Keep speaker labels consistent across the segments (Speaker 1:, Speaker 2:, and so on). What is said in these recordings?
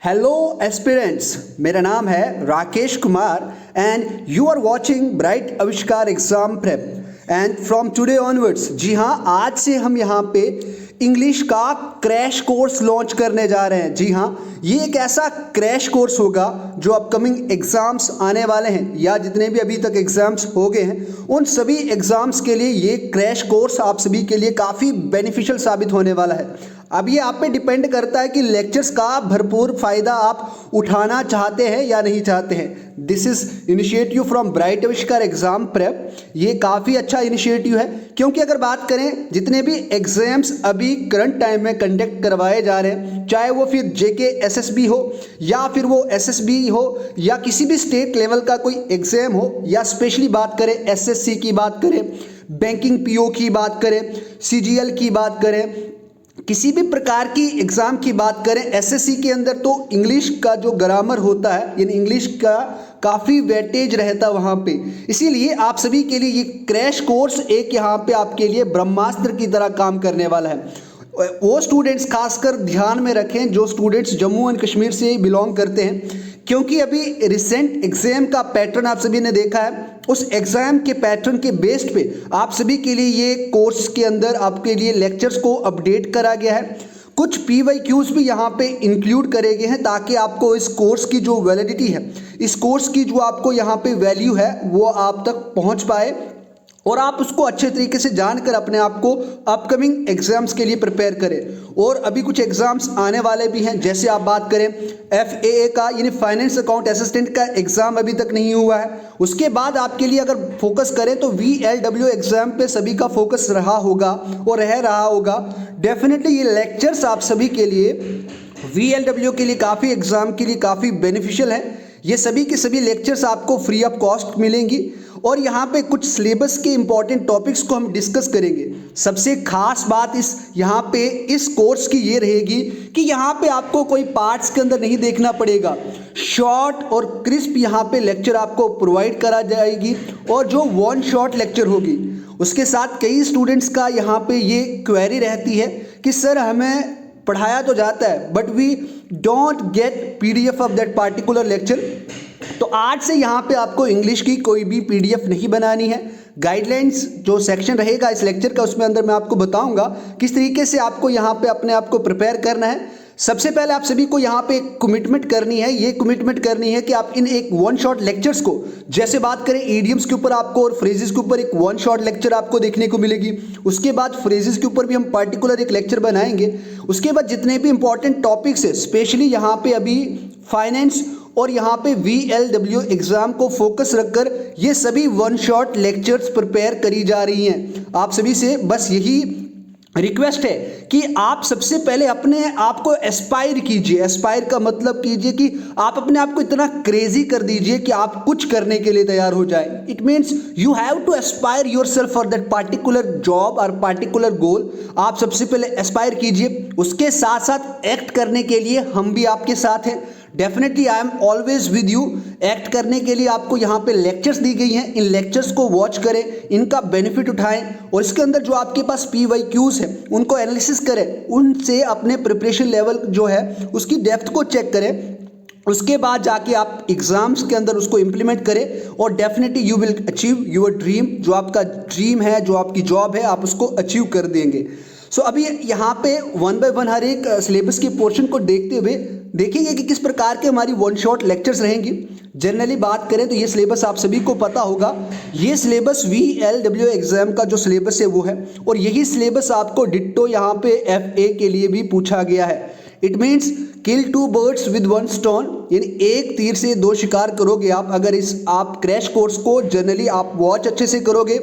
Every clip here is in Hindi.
Speaker 1: हेलो एस्पिरेंट्स, मेरा नाम है Rakesh Kumar and you are watching bright Aavishkar exam prep and from today onwards. जी हाँ, आज से हम यहाँ पे इंग्लिश का क्रैश कोर्स लॉन्च करने जा रहे हैं। जी हाँ, ये एक ऐसा क्रैश कोर्स होगा जो अपकमिंग एग्ज़ाम्स आने वाले हैं या जितने भी अभी तक एग्ज़ाम्स हो गए हैं उन सभी एग्ज़ाम्स के लिए ये क्रैश कोर्स आप सभी के लिए काफ़ी बेनिफिशियल साबित होने वाला है। अब ये आप पे डिपेंड करता है कि लेक्चर्स का भरपूर फ़ायदा आप उठाना चाहते हैं या नहीं चाहते हैं। This is initiative from bright आविष्कार एग्ज़ाम प्रेप। ये काफ़ी अच्छा इनिशिएटिव है क्योंकि अगर बात करें जितने भी एग्ज़ाम्स अभी करंट टाइम में कंडक्ट करवाए जा रहे हैं, चाहे वो फिर जेके एसएसबी हो या फिर वो एसएसबी हो या किसी भी स्टेट लेवल का कोई एग्ज़ाम हो, या स्पेशली बात करें एसएससी की बात करें, बैंकिंग पीओ की बात करें, सीजीएल की बात करें, किसी भी प्रकार की एग्ज़ाम की बात करें, एसएससी के अंदर तो इंग्लिश का जो ग्रामर होता है यानी इंग्लिश का काफ़ी वेटेज रहता है वहाँ पे। इसीलिए आप सभी के लिए ये क्रैश कोर्स एक यहाँ पे आपके लिए ब्रह्मास्त्र की तरह काम करने वाला है। वो स्टूडेंट्स खासकर ध्यान में रखें जो स्टूडेंट्स जम्मू एंड कश्मीर से बिलोंग करते हैं, क्योंकि अभी रिसेंट एग्ज़ाम का पैटर्न आप सभी ने देखा है। उस एग्ज़ाम के पैटर्न के बेस्ड पे आप सभी के लिए ये कोर्स के अंदर आपके लिए लेक्चर्स को अपडेट करा गया है। कुछ PYQs भी यहाँ पे इंक्लूड करे गए हैं ताकि आपको इस कोर्स की जो वैलिडिटी है, इस कोर्स की जो आपको यहाँ पे वैल्यू है वो आप तक पहुँच पाए और आप उसको अच्छे तरीके से जानकर अपने आप को अपकमिंग एग्ज़ाम्स के लिए प्रिपेयर करें। और अभी कुछ एग्ज़ाम्स आने वाले भी हैं, जैसे आप बात करें FAA का यानी फाइनेंस अकाउंट असिस्टेंट का एग्ज़ाम अभी तक नहीं हुआ है। उसके बाद आपके लिए अगर फोकस करें तो VLW एग्ज़ाम पे सभी का फोकस रहा होगा और रह रहा होगा। डेफिनेटली ये लेक्चर्स आप सभी के लिए VLW के लिए काफ़ी एग्ज़ाम के लिए काफ़ी बेनिफिशियल है। ये सभी के सभी लेक्चर्स आपको फ्री ऑफ कॉस्ट मिलेंगी और यहाँ पे कुछ सिलेबस के इंपॉर्टेंट टॉपिक्स को हम डिस्कस करेंगे। सबसे खास बात यहाँ पे इस कोर्स की ये रहेगी कि यहाँ पे आपको कोई पार्ट्स के अंदर नहीं देखना पड़ेगा। शॉर्ट और क्रिस्प यहाँ पे लेक्चर आपको प्रोवाइड करा जाएगी और जो वन शॉट लेक्चर होगी उसके साथ कई स्टूडेंट्स का यहाँ पे ये क्वेरी रहती है कि सर हमें पढ़ाया तो जाता है but we don't get PDF of that particular lecture. तो आज से यहाँ पे आपको इंग्लिश की कोई भी PDF नहीं बनानी है। गाइडलाइंस जो सेक्शन रहेगा इस लेक्चर का उसमें अंदर मैं आपको बताऊंगा किस तरीके से आपको यहाँ पे अपने आप को प्रिपेयर करना है। सबसे पहले आप सभी को यहाँ पे एक कमिटमेंट करनी है। ये कमिटमेंट करनी है कि आप इन एक वन शॉट लेक्चर्स को, जैसे बात करें ईडियम्स के ऊपर आपको और फ्रेजेस के ऊपर एक वन शॉट लेक्चर आपको देखने को मिलेगी। उसके बाद फ्रेजेस के ऊपर भी हम पार्टिकुलर एक लेक्चर बनाएंगे। उसके बाद जितने भी इंपॉर्टेंट टॉपिक्स है, स्पेशली यहाँ पे अभी फाइनेंस और यहाँ पे VLW एग्ज़ाम को फोकस रखकर ये सभी वन शॉट लेक्चर्स प्रिपेयर करी जा रही हैं। आप सभी से बस यही रिक्वेस्ट है कि आप सबसे पहले अपने आप को एस्पायर कीजिए। एस्पायर का मतलब कीजिए कि आप अपने आप को इतना क्रेजी कर दीजिए कि आप कुछ करने के लिए तैयार हो जाए। It means you have to aspire yourself for that particular job और पार्टिकुलर गोल। आप सबसे पहले एस्पायर कीजिए, उसके साथ साथ एक्ट करने के लिए हम भी आपके साथ हैं। Definitely I am always with you. Act करने के लिए आपको यहाँ पे लेक्चर्स दी गई हैं, इन लेक्चर्स को वॉच करें, इनका बेनिफिट उठाएं और इसके अंदर जो आपके पास PYQs है उनको एनालिसिस करें, उनसे अपने प्रिपरेशन लेवल जो है उसकी डेप्थ को चेक करें। उसके बाद जाके आप एग्ज़ाम्स के अंदर उसको इम्प्लीमेंट करें और definitely you will achieve your dream. जो आपका ड्रीम है, जो आपकी जॉब है, आप उसको अचीव कर देंगे। सो अभी यहाँ पे वन बाय वन हर एक सिलेबस के पोर्शन को देखते हुए देखेंगे कि किस प्रकार के हमारी वन शॉट लेक्चर्स रहेंगी। जनरली बात करें तो ये सिलेबस आप सभी को पता होगा। ये सिलेबस VLW एग्ज़ाम का जो सिलेबस है वो है और यही सिलेबस आपको डिट्टो यहाँ पे FA के लिए भी पूछा गया है। It means kill two birds with one stone, यानी एक तीर से दो शिकार करोगे आप अगर इस आप क्रैश कोर्स को जनरली आप वॉच अच्छे से करोगे।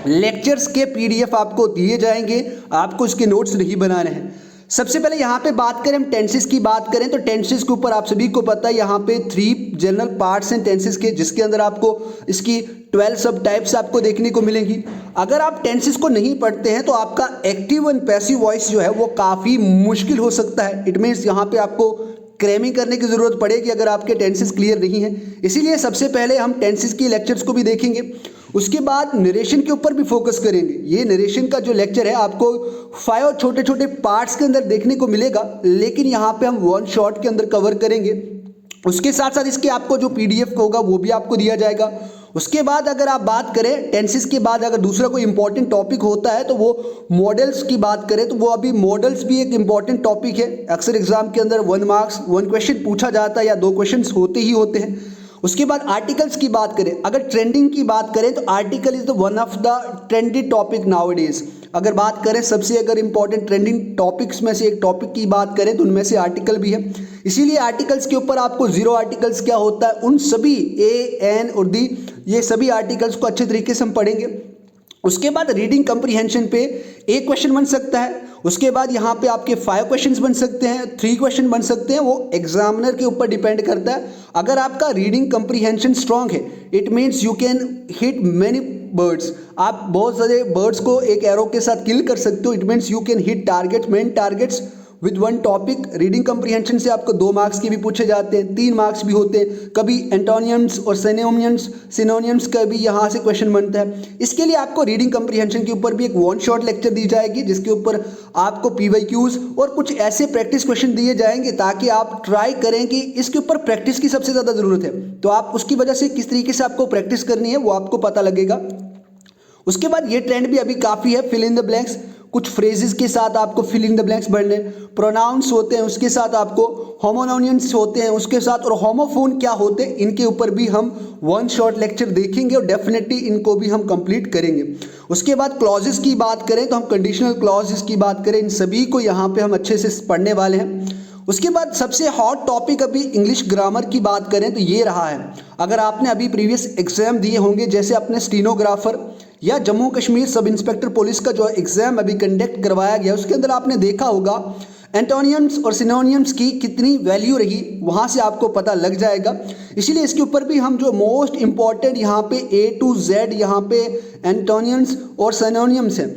Speaker 1: लेक्चर्स के PDF आपको दिए जाएंगे, आपको इसके नोट्स नहीं बनाने हैं। सबसे पहले यहाँ पे बात करें, हम टेंसेस की बात करें तो टेंसेस के ऊपर आप सभी को पता है यहाँ पे 3 जनरल पार्ट्स हैं टेंसेस के, जिसके अंदर आपको इसकी 12 सब टाइप्स आपको देखने को मिलेंगी। अगर आप टेंसेस को नहीं पढ़ते हैं तो आपका एक्टिव एंड पैसिव वॉइस जो है वो काफ़ी मुश्किल हो सकता है। इट मीन्स यहाँ पे आपको क्रैमिंग करने की ज़रूरत पड़ेगी अगर आपके टेंसेस क्लियर नहीं हैं। इसीलिए सबसे पहले हम टेंसेस की लेक्चर्स को भी देखेंगे। उसके बाद नरेशन के ऊपर भी फोकस करेंगे। ये नरेशन का जो लेक्चर है आपको 5 छोटे छोटे पार्ट्स के अंदर देखने को मिलेगा, लेकिन यहाँ पे हम वन शॉट के अंदर कवर करेंगे। उसके साथ साथ इसके आपको जो PDF होगा वो भी आपको दिया जाएगा। उसके बाद अगर आप बात करें टेंसेस के बाद अगर दूसरा कोई इंपॉर्टेंट टॉपिक होता है तो वो मॉडल्स की बात करें तो वो अभी मॉडल्स भी एक इंपॉर्टेंट टॉपिक है। अक्सर एग्जाम के अंदर 1 मार्क्स 1 क्वेश्चन पूछा जाता है या 2 क्वेश्चन होते ही होते हैं। उसके बाद आर्टिकल्स की बात करें, अगर ट्रेंडिंग की बात करें तो article is the one of the trendy topic nowadays. अगर बात करें सबसे अगर इंपॉर्टेंट ट्रेंडिंग टॉपिक्स में से एक टॉपिक की बात करें तो उनमें से आर्टिकल भी है। इसीलिए आर्टिकल्स के ऊपर आपको 0 आर्टिकल्स क्या होता है उन सभी A, N और D ये सभी आर्टिकल्स को अच्छे तरीके से हम पढ़ेंगे। उसके बाद रीडिंग कंप्रीहेंशन पे एक क्वेश्चन बन सकता है। उसके बाद यहाँ पे आपके 5 क्वेश्चंस बन सकते हैं, 3 क्वेश्चन बन सकते हैं, वो एग्जामिनर के ऊपर डिपेंड करता है। अगर आपका रीडिंग कंप्रीहेंशन स्ट्रांग है it means you can hit many birds, आप बहुत सारे बर्ड्स को एक एरो के साथ किल कर सकते हो। It means you can hit target main targets with 1 topic. Reading comprehension से आपको 2 मार्क्स के भी पूछे जाते हैं, 3 मार्क्स भी होते हैं, कभी एंटोनियम्स और सिनोनियम्स का भी यहाँ से क्वेश्चन बनता है। इसके लिए आपको रीडिंग कंप्रीहेंशन के ऊपर भी एक 1 शॉट लेक्चर दी जाएगी जिसके ऊपर आपको PYQs और कुछ ऐसे प्रैक्टिस क्वेश्चन दिए जाएंगे ताकि आप ट्राई करें कि इसके ऊपर प्रैक्टिस की सबसे ज़्यादा ज़रूरत है, तो आप उसकी वजह से किस तरीके से आपको प्रैक्टिस करनी है वो आपको पता लगेगा। उसके बाद ये ट्रेंड भी अभी काफ़ी है, फिल इन द ब्लैंक्स, कुछ फ्रेजेस के साथ आपको फिल इन द ब्लैंक्स भरने, प्रोनाउंस होते हैं उसके साथ आपको होमोनोनियंस होते हैं उसके साथ, और होमोफोन क्या होते हैं इनके ऊपर भी हम 1 शॉर्ट लेक्चर देखेंगे और डेफिनेटली इनको भी हम कंप्लीट करेंगे। उसके बाद क्लॉजेस की बात करें तो हम कंडीशनल क्लॉजेस की बात करें, इन सभी को यहाँ पे हम अच्छे से पढ़ने वाले हैं। उसके बाद सबसे हॉट टॉपिक अभी इंग्लिश ग्रामर की बात करें तो ये रहा है। अगर आपने अभी प्रीवियस एग्जाम दिए होंगे जैसे अपने स्टीनोग्राफर या Jammu Kashmir sub inspector police का जो एग्जाम अभी कंडक्ट करवाया गया उसके अंदर आपने देखा होगा एंटोनियम्स और सिनोनियम्स की कितनी वैल्यू रही, वहाँ से आपको पता लग जाएगा। इसीलिए इसके ऊपर भी हम जो मोस्ट इंपॉर्टेंट यहाँ पे A to Z यहाँ पे एंटोनियम्स और सिनोनियम्स हैं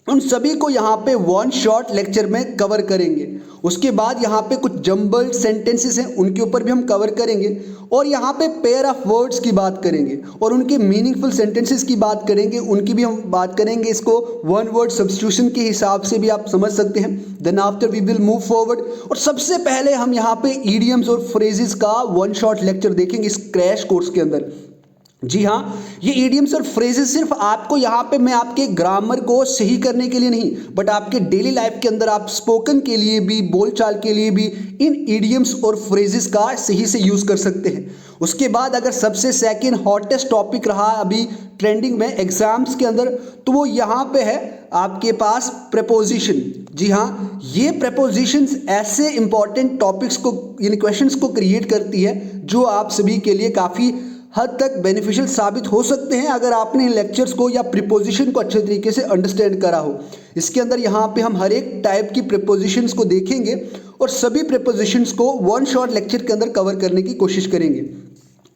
Speaker 1: उन सभी को यहाँ पे 1 शॉर्ट लेक्चर में कवर करेंगे। उसके बाद यहाँ पे कुछ जम्बल्ड सेंटेंसेस हैं उनके ऊपर भी हम कवर करेंगे, और यहाँ पे पेयर ऑफ वर्ड्स की बात करेंगे और उनके मीनिंगफुल सेंटेंसेस की बात करेंगे, उनकी भी हम बात करेंगे। इसको 1 वर्ड सब्स्टिट्यूशन के हिसाब से भी आप समझ सकते हैं। Then after we will move forward, और सबसे पहले हम यहाँ पे ईडियम्स और फ्रेजेस का 1 शॉर्ट लेक्चर देखेंगे इस क्रैश कोर्स के अंदर। जी हाँ, ये ईडियम्स और फ्रेजेस सिर्फ आपको यहाँ पे मैं आपके ग्रामर को सही करने के लिए नहीं बट आपके डेली लाइफ के अंदर आप स्पोकन के लिए भी, बोलचाल के लिए भी इन ईडियम्स और फ्रेजेस का सही से यूज़ कर सकते हैं। उसके बाद अगर सबसे सेकंड हॉटेस्ट टॉपिक रहा अभी ट्रेंडिंग में एग्जाम्स के अंदर तो वो यहाँ पे है आपके पास प्रेपोजिशन। जी हाँ, ये प्रेपोजिशंस ऐसे इंपॉर्टेंट टॉपिक्स को यानी क्वेश्चंस को क्रिएट करती है जो आप सभी के लिए काफ़ी हद तक बेनिफिशियल साबित हो सकते हैं अगर आपने इन लेक्चर्स को या प्रीपोजिशन को अच्छे तरीके से अंडरस्टैंड करा हो। इसके अंदर यहाँ पे हम हर एक टाइप की प्रीपोजिशंस को देखेंगे और सभी प्रीपोजिशंस को 1 शॉर्ट लेक्चर के अंदर कवर करने की कोशिश करेंगे।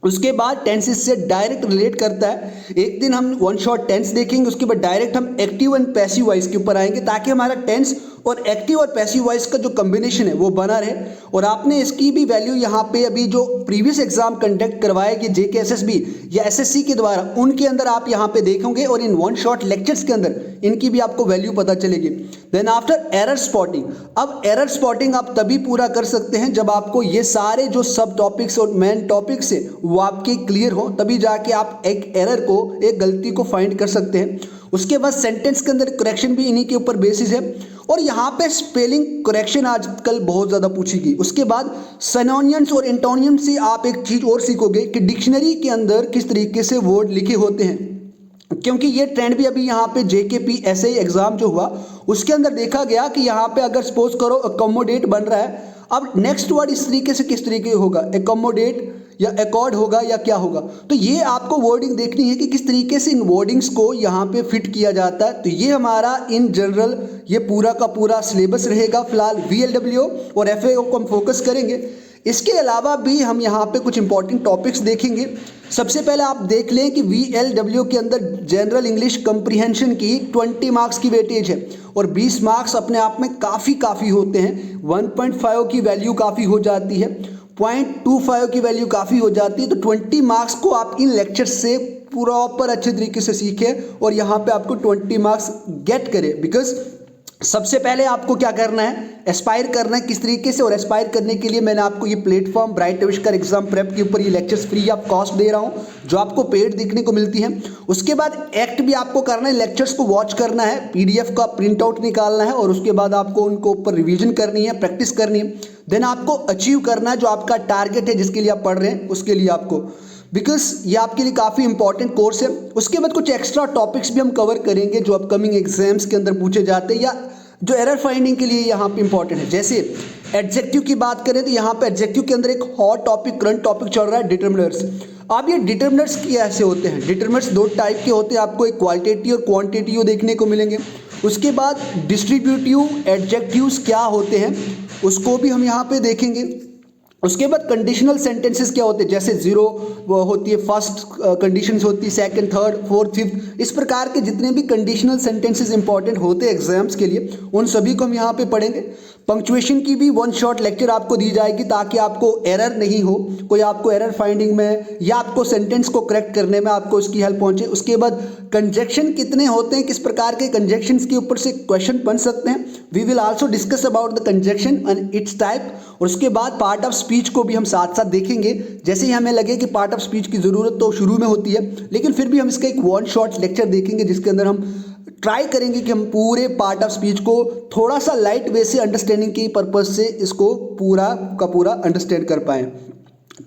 Speaker 1: उसके बाद टेंसेस से डायरेक्ट रिलेट करता है, एक दिन हम 1 शॉर्ट टेंस देखेंगे, उसके बाद डायरेक्ट हम एक्टिव एंड पैसिव वॉइस के ऊपर आएंगे ताकि हमारा टेंस और एक्टिव और पैसिव वॉइस का जो कॉम्बिनेशन है वो बना रहे। और आपने इसकी भी वैल्यू यहाँ पे अभी जो प्रीवियस एग्जाम कंडक्ट करवाएगी JKSSB या SSC के द्वारा उनके अंदर आप यहाँ पे देखोगे और इन 1 शॉर्ट लेक्चर्स के अंदर इनकी भी आपको वैल्यू पता चलेगी। देन आफ्टर एरर स्पॉटिंग, अब एरर स्पॉटिंग आप तभी पूरा कर सकते हैं जब आपको ये सारे जो सब टॉपिक्स और मेन टॉपिक्स है वो आपके क्लियर हो, तभी जाके आप एक एरर को, एक गलती को फाइंड कर सकते हैं। उसके बाद सेंटेंस के अंदर करेक्शन भी इन्हीं के ऊपर बेसिस है, और यहाँ पे स्पेलिंग करेक्शन आजकल बहुत ज़्यादा पूछी गई। उसके बाद सिनोनियम्स और एंटोनियम्स से आप एक चीज़ और सीखोगे कि डिक्शनरी के अंदर किस तरीके से वर्ड लिखे होते हैं, क्योंकि ये ट्रेंड भी अभी यहाँ पे JKP SI एग्जाम जो हुआ उसके अंदर देखा गया कि यहाँ पे अगर सपोज करो अकोमोडेट बन रहा है, अब नेक्स्ट वर्ड इस तरीके से किस तरीके होगा, एकोमोडेट या अकॉर्ड होगा या क्या होगा, तो ये आपको वर्डिंग देखनी है कि किस तरीके से इन वर्डिंग्स को यहाँ पे फिट किया जाता है। तो ये हमारा इन जनरल ये पूरा का पूरा सिलेबस रहेगा। फिलहाल VLW और FAO को हम फोकस करेंगे। इसके अलावा भी हम यहाँ पे कुछ इंपॉर्टेंट टॉपिक्स देखेंगे। सबसे पहले आप देख लें कि VLW के अंदर जनरल इंग्लिश कंप्रीहेंशन की 20 मार्क्स की वेटेज है और 20 मार्क्स अपने आप में काफ़ी होते हैं। 1.5 की वैल्यू काफ़ी हो जाती है। 0.25 की वैल्यू काफ़ी हो जाती है। तो 20 मार्क्स को आप इन लेक्चर से प्रॉपर अच्छे तरीके से सीखें और यहाँ पे आपको 20 मार्क्स गेट करें। बिकॉज सबसे पहले आपको क्या करना है, एस्पायर करना है किस तरीके से, और एस्पायर करने के लिए मैंने आपको ये platform bright Aavishkar exam prep के ऊपर ये लेक्चर्स फ्री ऑफ कॉस्ट दे रहा हूँ जो आपको पेड देखने को मिलती है। उसके बाद एक्ट भी आपको करना है, लेक्चर्स को वॉच करना है, पीडीएफ का प्रिंट आउट निकालना है और उसके बाद आपको उनको ऊपर रिवीजन करनी है, प्रैक्टिस करनी है। देन आपको अचीव करना है जो आपका टारगेट है जिसके लिए आप पढ़ रहे हैं उसके लिए आपको, बिकॉज ये आपके लिए काफ़ी इंपॉर्टेंट कोर्स है। उसके बाद कुछ एक्स्ट्रा टॉपिक्स भी हम कवर करेंगे जो अपकमिंग एग्जाम्स के अंदर पूछे जाते हैं या जो एरर फाइंडिंग के लिए यहाँ पे इंपॉर्टेंट है। जैसे एडजेक्टिव की बात करें तो यहाँ पे एडजेक्टिव के अंदर एक हॉट टॉपिक, करंट टॉपिक चल रहा है, डिटर्मिनर्स। अब ये डिटर्मिनर्स कैसे होते हैं, डिटर्मिनर्स दो टाइप के होते हैं, आपको एक क्वालिटेटिव और क्वांटिटेटिव देखने को मिलेंगे। उसके बाद डिस्ट्रीब्यूटिव एडजेक्टिव्स क्या होते हैं उसको भी हम यहाँ पे देखेंगे। उसके बाद कंडीशनल सेंटेंसेस क्या होते हैं, जैसे जीरो होती है, फर्स्ट कंडीशंस होती है, सेकंड, थर्ड, फोर्थ, फिफ्थ, इस प्रकार के जितने भी कंडीशनल सेंटेंसेस इंपॉर्टेंट होते हैं एग्जाम्स के लिए उन सभी को हम यहाँ पे पढ़ेंगे। पंक्चुएशन की भी वन शॉट लेक्चर आपको दी जाएगी ताकि आपको एरर नहीं हो, कोई आपको एरर फाइंडिंग में या आपको सेंटेंस को करेक्ट करने में आपको इसकी हेल्प पहुंचे। उसके बाद कंजक्शन कितने होते हैं, किस प्रकार के कंजक्शंस के ऊपर से क्वेश्चन बन सकते हैं, we will also discuss about the conjunction and its type. और उसके बाद पार्ट ऑफ स्पीच को भी हम साथ साथ देखेंगे। जैसे ही हमें लगे कि पार्ट ऑफ स्पीच की ज़रूरत तो शुरू में होती है, लेकिन फिर भी हम इसका एक वन शॉट लेक्चर देखेंगे जिसके अंदर हम ट्राई करेंगे कि हम पूरे पार्ट ऑफ स्पीच को थोड़ा सा लाइट वे से अंडरस्टैंडिंग की पर्पज से इसको पूरा का पूरा अंडरस्टैंड कर पाएँ।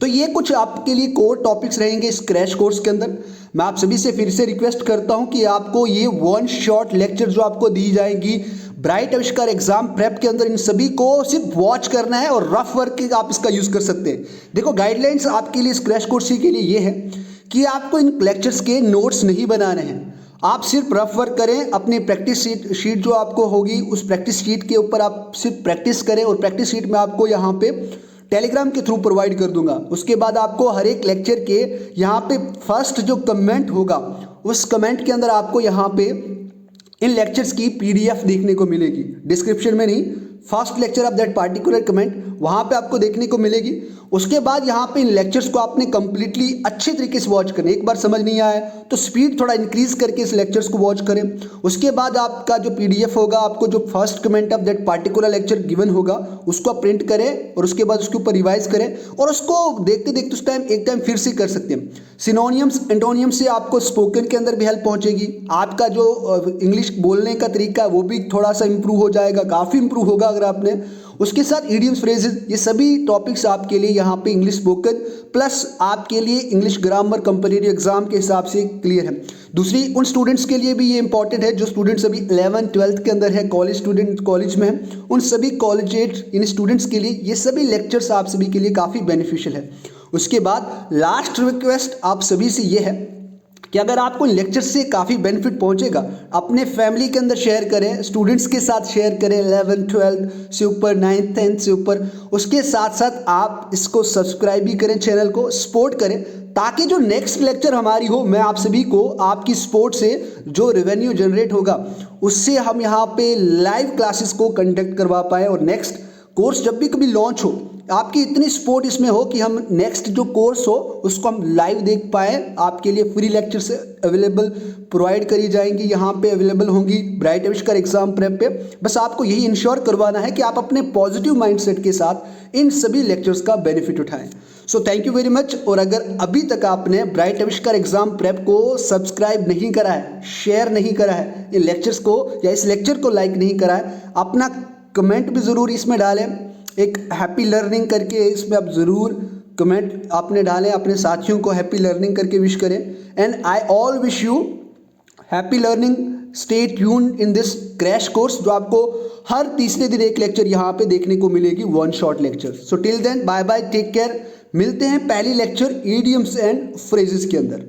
Speaker 1: तो ये कुछ आपके लिए कोर टॉपिक्स रहेंगे इस क्रैश कोर्स के अंदर। मैं आप सभी से फिर से रिक्वेस्ट करता हूं कि आपको ये वन शॉट लेक्चर जो आपको दी जाएगी ब्राइट आविष्कार एग्जाम प्रेप के अंदर, इन सभी को सिर्फ वॉच करना है और रफ वर्क आप इसका यूज़ कर सकते हैं। देखो गाइडलाइंस आपके लिए इस क्रैश कोर्स के लिए ये है कि आपको इन लेक्चर्स के नोट्स नहीं बनाने हैं, आप सिर्फ रफ वर्क करें। अपनी प्रैक्टिस शीट जो आपको होगी उस प्रैक्टिस शीट के ऊपर आप सिर्फ प्रैक्टिस करें और प्रैक्टिस शीट में आपको यहाँ पे टेलीग्राम के थ्रू प्रोवाइड कर दूंगा। उसके बाद आपको हर एक लेक्चर के यहाँ पे फर्स्ट जो कमेंट होगा उस कमेंट के अंदर आपको यहाँ पे इन लेक्चर्स की पीडीएफ देखने को मिलेगी, डिस्क्रिप्शन में नहीं, first lecture of that particular comment वहाँ पे आपको देखने को मिलेगी। उसके बाद यहाँ पे इन लेक्चर्स को आपने कंप्लीटली अच्छे तरीके से वॉच करें। एक बार समझ नहीं आया तो स्पीड थोड़ा इंक्रीज करके इस लेक्चर्स को वॉच करें। उसके बाद आपका जो पीडीएफ होगा, आपको जो first comment of that particular lecture given होगा उसको आप प्रिंट करें और उसके बाद उसके ऊपर रिवाइज करें और उसको देखते देखते उस टाइम एक टाइम फिर से कर सकते हैं। सिनोनियम्स एंटोनियम्स से आपको स्पोकन के अंदर भी हेल्प पहुंचेगी। आपका जो इंग्लिश बोलने का तरीका है वो भी थोड़ा सा इंप्रूव हो जाएगा, काफ़ी इंप्रूव होगा अगर आपने। उसके साथ इडियम्स, फ्रेजेस, ये सभी टॉपिक्स आपके लिए यहाँ पे इंग्लिश स्पोकन प्लस आपके लिए इंग्लिश ग्रामर कंपैरेटिव एग्जाम के हिसाब से क्लियर है। दूसरी उन स्टूडेंट्स के लिए भी ये इंपॉर्टेंट है जो स्टूडेंट्स अभी 11th 12th के अंदर है, कॉलेज स्टूडेंट कॉलेज में है, उन सभी कॉलेजेट इन स्टूडेंट्स के लिए ये सभी लेक्चर्स आप सभी के लिए काफ़ी बेनिफिशियल है। उसके बाद लास्ट रिक्वेस्ट आप सभी से ये है कि अगर आपको लेक्चर से काफ़ी बेनिफिट पहुंचेगा अपने फैमिली के अंदर शेयर करें, स्टूडेंट्स के साथ शेयर करें 11th 12th से ऊपर, 9th 10th से ऊपर। उसके साथ साथ आप इसको सब्सक्राइब भी करें, चैनल को सपोर्ट करें ताकि जो नेक्स्ट लेक्चर हमारी हो, मैं आप सभी को आपकी सपोर्ट से जो रेवेन्यू जनरेट होगा उससे हम यहाँ पे लाइव क्लासेस को कंडक्ट करवा पाएँ और नेक्स्ट कोर्स जब भी कभी लॉन्च हो आपकी इतनी सपोर्ट इसमें हो कि हम नेक्स्ट जो कोर्स हो उसको हम लाइव देख पाएँ। आपके लिए फ्री लेक्चर्स अवेलेबल प्रोवाइड करी जाएंगी, यहाँ पे अवेलेबल होंगी ब्राइट आविष्कार एग्जाम प्रेप पे। बस आपको यही इंश्योर करवाना है कि आप अपने पॉजिटिव माइंडसेट के साथ इन सभी लेक्चर्स का बेनिफिट उठाएं। So thank you very much. और अगर अभी तक आपने ब्राइट आविष्कार एग्जाम प्रेप को सब्सक्राइब नहीं करा है, शेयर नहीं करा है, इन लेक्चर्स को या इस लेक्चर को लाइक नहीं करा है, अपना कमेंट भी ज़रूर इसमें डालें, एक हैप्पी लर्निंग करके इसमें आप ज़रूर कमेंट आपने डालें, अपने साथियों को हैप्पी लर्निंग करके विश करें। And I all wish you happy learning, stay tuned in this crash course जो आपको हर तीसरे दिन एक लेक्चर यहाँ पे देखने को मिलेगी, one shot lecture. So till then bye bye, take care. मिलते हैं पहली लेक्चर इडियम्स एंड फ्रेजेस के अंदर।